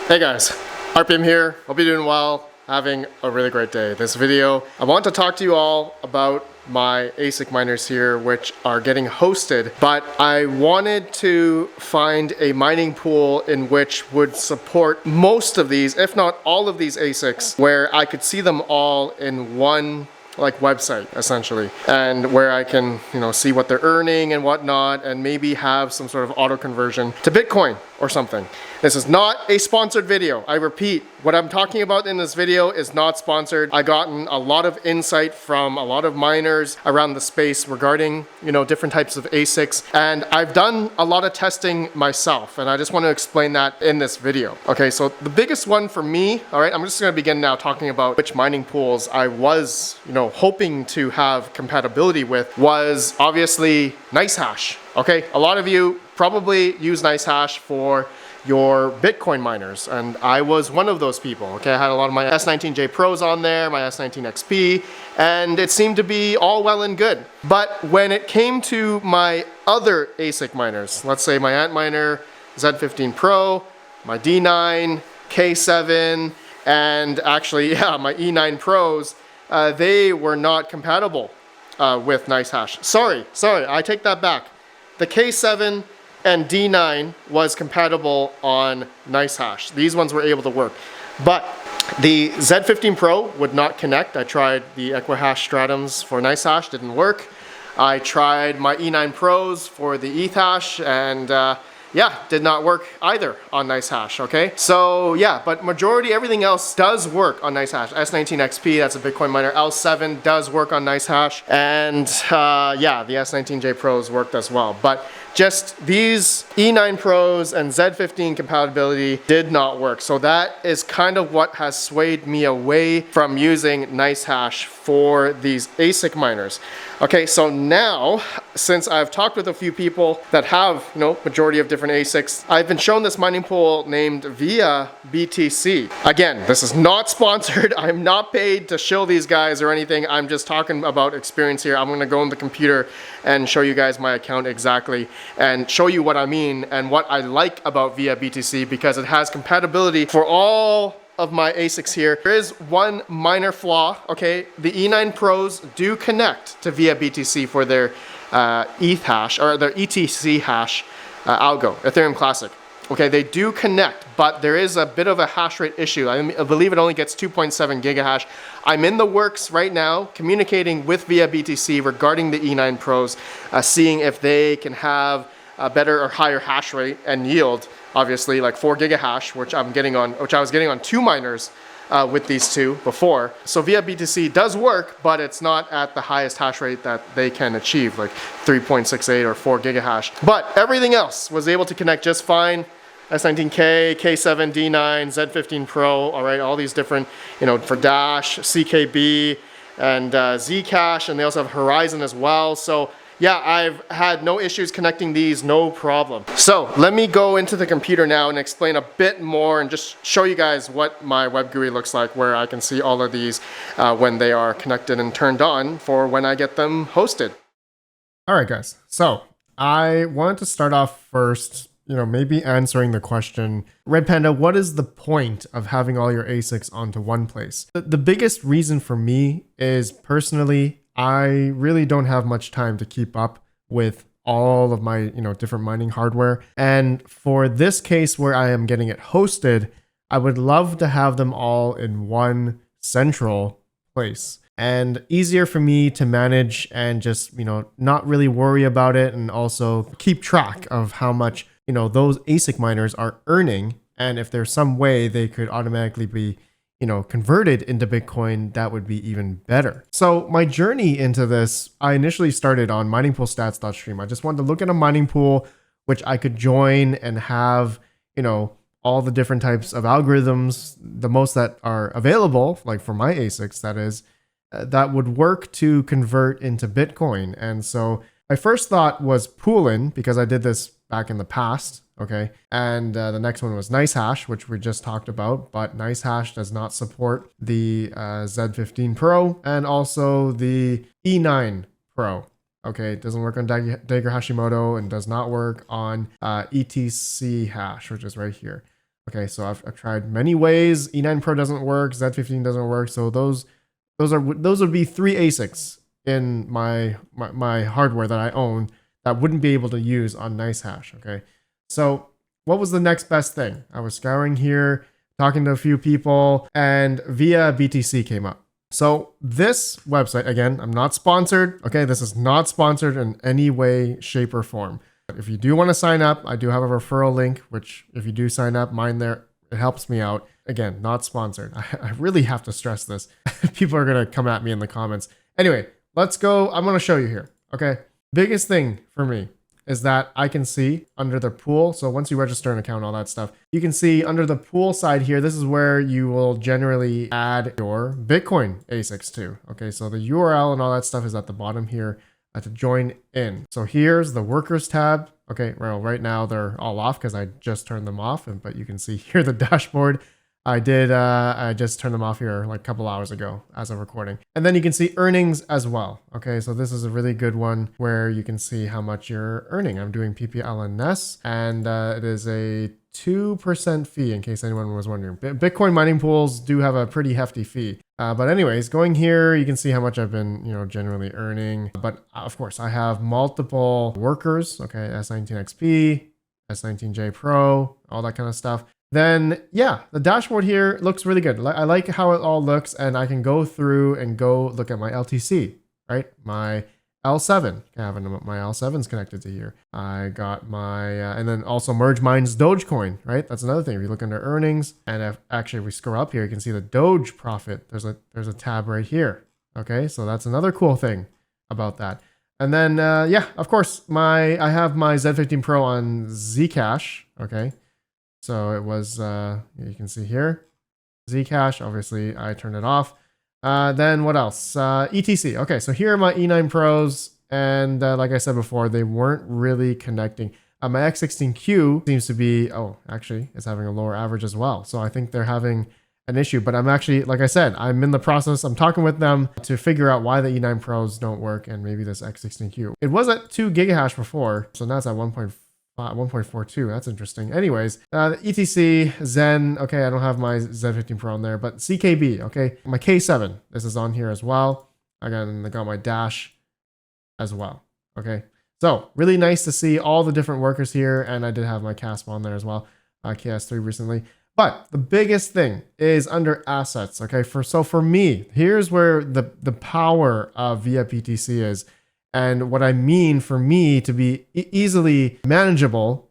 Hey guys, RPM here. Hope you're doing well, having a really great day. This video, I want to talk to you all about my ASIC miners here, which are getting hosted, but I wanted to find a mining pool in which would support most of these, if not all of these ASICs, where I could see them all in one website essentially, and where I can see what they're earning and whatnot, and maybe have some sort of auto conversion to Bitcoin or something. This is not a sponsored video. I repeat, what I'm talking about in this video is not sponsored. I've gotten a lot of insight from a lot of miners around the space regarding different types of ASICs, and I've done a lot of testing myself, and I just want to explain that in this video. Okay, so the biggest one for me, all right, I'm just going to begin now talking about which mining pools I was hoping to have compatibility with, was obviously Nicehash. Okay, a lot of you probably use Nicehash for your Bitcoin miners, and I was one of those people. Okay, I had a lot of my S19J Pros on there, my S19 XP, and it seemed to be all well and good. But when it came to my other ASIC miners, let's say my Antminer Z15 Pro, my D9, K7, and actually, my E9 Pros, they were not compatible with Nicehash. Sorry, I take that back. The K7 and D9 was compatible on Nicehash. These ones were able to work. But the Z15 Pro would not connect. I tried the Equihash Stratums for Nicehash, didn't work. I tried my E9 Pros for the Ethash, and did not work either on Nicehash, okay? So but majority everything else does work on Nicehash. S19 XP, that's a Bitcoin miner. L7 does work on Nicehash, and the S19J Pros worked as well. But just these E9 Pros and Z15 compatibility did not work. So that is kind of what has swayed me away from using Nicehash for these ASIC miners. Okay, so now, since I've talked with a few people that have, majority of different ASICs, I've been shown this mining pool named Via BTC. Again, this is not sponsored. I'm not paid to shill these guys or anything. I'm just talking about experience here. I'm gonna go on the computer and show you guys my account exactly and show you what I mean and what I like about Via BTC, because it has compatibility for all of my ASICs here. There is one minor flaw, okay? The E9 Pros do connect to Via BTC for their ETH hash, or their ETC hash algo, Ethereum Classic. Okay, they do connect, but there is a bit of a hash rate issue. I believe it only gets 2.7 gigahash. I'm in the works right now, communicating with Via BTC regarding the E9 Pros, seeing if they can have a better or higher hash rate and yield, obviously like 4 gigahash, which I was getting on two miners with these two before. So Via BTC does work, but it's not at the highest hash rate that they can achieve, like 3.68 or 4 gigahash. But everything else was able to connect just fine. S19K, K7, D9, Z15 Pro, all right, all these different, for Dash, CKB, and Zcash, and they also have Horizon as well. So I've had no issues connecting these, no problem. So let me go into the computer now and explain a bit more and just show you guys what my web GUI looks like, where I can see all of these when they are connected and turned on for when I get them hosted. All right, guys. So I wanted to start off first, maybe answering the question, Red Panda, what is the point of having all your ASICs onto one place? The biggest reason for me is, personally, I really don't have much time to keep up with all of my, different mining hardware. And for this case where I am getting it hosted, I would love to have them all in one central place. And easier for me to manage and just, not really worry about it, and also keep track of how much those ASIC miners are earning, and if there's some way they could automatically be, converted into Bitcoin, that would be even better. So my journey into this, I initially started on miningpoolstats.stream. I just wanted to look at a mining pool which I could join and have, all the different types of algorithms, the most that are available, like for my ASICs, that is, that would work to convert into Bitcoin. And so my first thought was Poolin, because I did this back in the past, okay? And the next one was Nicehash, which we just talked about, but Nicehash does not support the Z15 Pro and also the E9 Pro. Okay, it doesn't work on Dagger Hashimoto and does not work on ETC hash, which is right here. Okay, so I've tried many ways. E9 Pro doesn't work, Z15 doesn't work. So those would be 3 ASICs in my hardware that I own that wouldn't be able to use on Nicehash. Okay, so what was the next best thing? I was scouring here, talking to a few people, and Via BTC came up. So this website, again, I'm not sponsored. Okay, this is not sponsored in any way, shape, or form. If you do want to sign up, I do have a referral link, which if you do sign up, mine there, it helps me out. Again, not sponsored. I really have to stress this. People are going to come at me in the comments. Anyway, let's go. I'm going to show you here. Okay. Biggest thing for me is that I can see under the pool. So once you register an account, all that stuff, you can see under the pool side here, this is where you will generally add your Bitcoin ASICs to. Okay. So the URL and all that stuff is at the bottom here to join in. So here's the workers tab. Okay. Well, right now they're all off because I just turned them off, but you can see here the dashboard. I just turned them off here like a couple hours ago as of recording. And then you can see earnings as well. Okay, so this is a really good one where you can see how much you're earning. I'm doing PPLNS and it is a 2% fee in case anyone was wondering. Bitcoin mining pools do have a pretty hefty fee. But anyways, going here, you can see how much I've been, generally earning. But of course, I have multiple workers. Okay, S19XP, S19J Pro, all that kind of stuff. Then yeah, the dashboard here looks really good. I like how it all looks, and I can go through and go look at my LTC, right? My L7, I have my L7's connected to here. I got my, and then also Merge Mines Dogecoin, right? That's another thing. If you look under earnings, and if we scroll up here, you can see the Doge profit. There's a tab right here. Okay, so that's another cool thing about that. And then yeah, of course, I have my Z15 Pro on Zcash. Okay. So it was, you can see here, Zcash, obviously I turned it off. Then what else? ETC. Okay, so here are my E9 Pros. And like I said before, they weren't really connecting. My X16Q seems to be, actually, it's having a lower average as well. So I think they're having an issue. But I'm actually, like I said, I'm in the process. I'm talking with them to figure out why the E9 Pros don't work and maybe this X16Q. It was at 2 gigahash before, so now it's at 1.42. That's interesting. Anyways, ETC, Zen. Okay, I don't have my Z15 Pro on there, but CKB. Okay, my K7. This is on here as well. Again, I got my Dash as well. Okay, so really nice to see all the different workers here, and I did have my CASP on there as well, KS3 recently. But the biggest thing is under assets. Okay, so for me, here's where the power of Via BTC is. And what I mean for me to be easily manageable,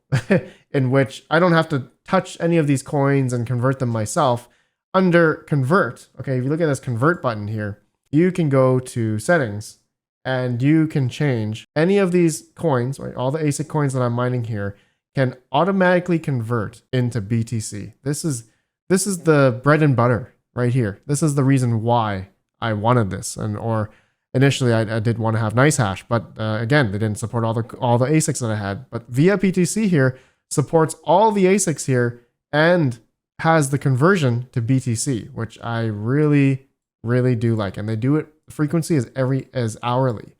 in which I don't have to touch any of these coins and convert them myself, under convert. Okay, if you look at this convert button here, you can go to settings and you can change any of these coins, right? All the ASIC coins that I'm mining here can automatically convert into BTC. This is the bread and butter right here. This is the reason why I wanted this, or initially, I did want to have Nicehash, but again, they didn't support all the ASICs that I had. But Via BTC here supports all the ASICs here and has the conversion to BTC, which I really, really do like. And they do it, frequency is hourly,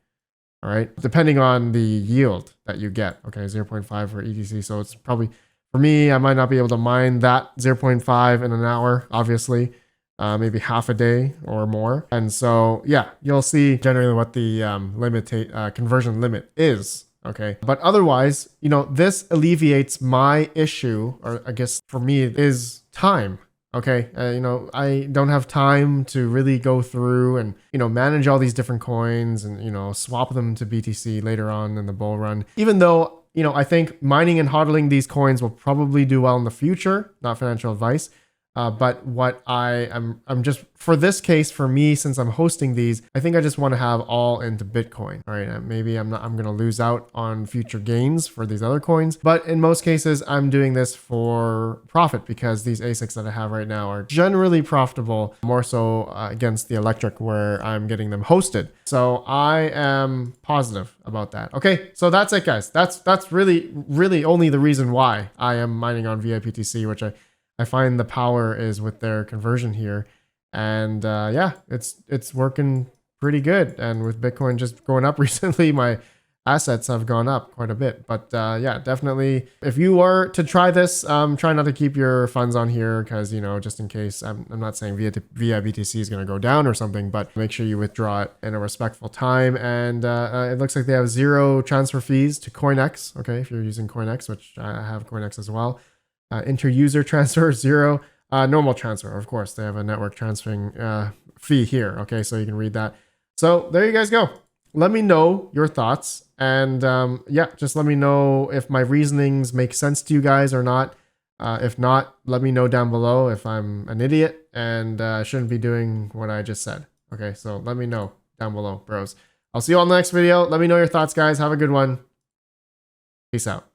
all right? Depending on the yield that you get, okay, 0.5 for ETC. So it's probably, for me, I might not be able to mine that 0.5 in an hour, obviously. Maybe half a day or more. And so, yeah, you'll see generally what the conversion limit is. Okay. But otherwise, this alleviates my issue, or I guess for me, it is time. Okay. I don't have time to really go through and, manage all these different coins and, swap them to BTC later on in the bull run. Even though, I think mining and hodling these coins will probably do well in the future, not financial advice. But what I'm just, for this case, for me, since I'm hosting these, I think I just want to have all into Bitcoin, right? Maybe I'm going to lose out on future gains for these other coins. But in most cases, I'm doing this for profit because these ASICs that I have right now are generally profitable, more so against the electric where I'm getting them hosted. So I am positive about that. Okay, so that's it, guys. That's really, really only the reason why I am mining on VIPTC, which I find the power is with their conversion here. And yeah, it's working pretty good. And with Bitcoin just going up recently, my assets have gone up quite a bit. But yeah, definitely, if you are to try this, try not to keep your funds on here because, you know, just in case, I'm not saying via BTC is going to go down or something, but make sure you withdraw it in a respectful time. And it looks like they have 0 transfer fees to CoinX. Okay, if you're using CoinX, which I have CoinX as well. Inter-user transfer, 0. Normal transfer, of course, they have a network transferring fee here. Okay, so you can read that. So there you guys go. Let me know your thoughts. And yeah, just let me know if my reasonings make sense to you guys or not. If not, let me know down below if I'm an idiot and shouldn't be doing what I just said. Okay, so let me know down below, bros. I'll see you all in the next video. Let me know your thoughts, guys. Have a good one. Peace out.